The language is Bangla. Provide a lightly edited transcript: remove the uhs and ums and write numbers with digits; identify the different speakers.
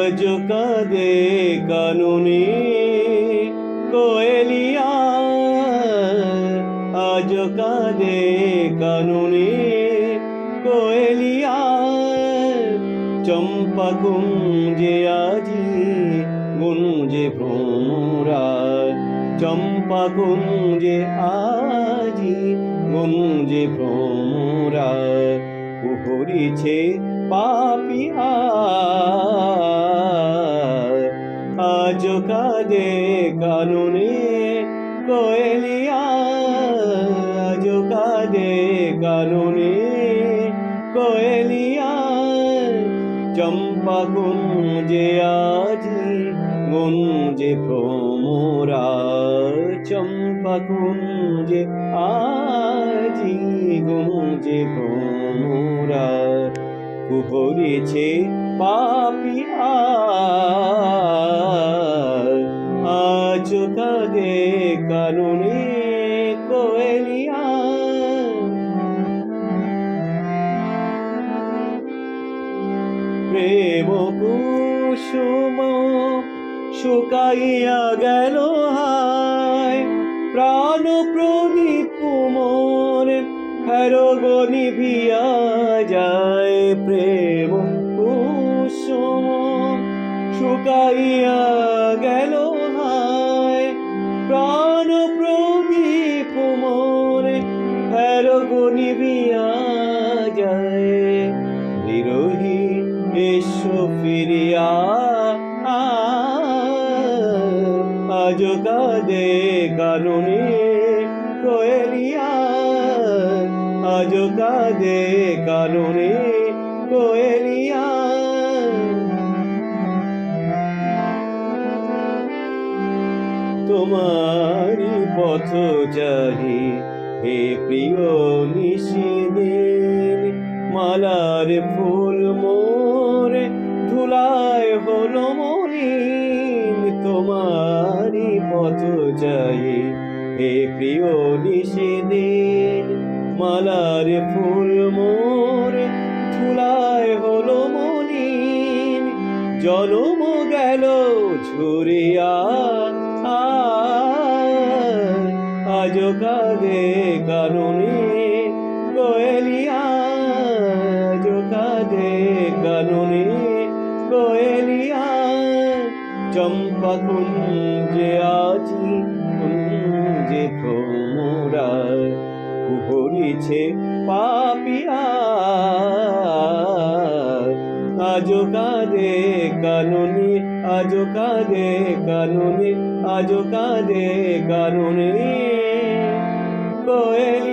Speaker 1: আজ কাঁদে কাননে কোয়েলিয়া, আজ কাঁদে কাননে কোয়েলিয়া। চম্পা কুঞ্জে আজি গুঞ্জে ভ্রমরা, চম্পা কুঞ্জে আজি গুঞ্জে ভ্রমরা। কুহরিছে পাপিয়া, আজ কাঁদে কাননে কোয়েলিয়া, আজ কাঁদে কাননে কোয়েলিয়া। চম্পা কুঞ্জে আজি গুঞ্জে ভ্রমরা, চম্পা কুঞ্জে আজি গুঞ্জে ভ্রমরা। কুহরিছে পাপিয়া, আজ কাঁদে কাননে কোয়েলিয়া। প্রেম কুসুম শুকাইয়া গেল হায়, প্রাণ প্রদীপ মোর হেরগো নিভিয়া যায়। প্রেম কুসুম শুকাইয়া গেল হায়, প্রাণ প্রদীপ মোর হেরগো নিভিয়া যায়। বিরোহী এসো ফিরিয়া, আজ কাঁদে কাননে কোয়েলিয়া, আজ কাঁদে কাননে কোয়েলিয়া। তোমারি পথ চাহি হে প্রিয় নিশিদিন, মালার ফুল মোরে ধুলায় হলো মলিন। তোমারি পথ চাই হে প্রিয় নিশিদিন, মালার ফুল মোরে ধুলায় হলো মলিন। জনম গেল ঝুরিয়া, আজ কাঁদে কাননে কোয়েলিয়া, আজ কাঁদে কাননে কোয়েলিয়া। চম্পা কুঞ্জে আজি গুঞ্জে ভ্রমরা, কুহরিছে পাপিয়া, আজ কাঁদে কাননে, আজ কাঁদে কাননে, আজ কাঁদে কাননে কোয়েলিয়া।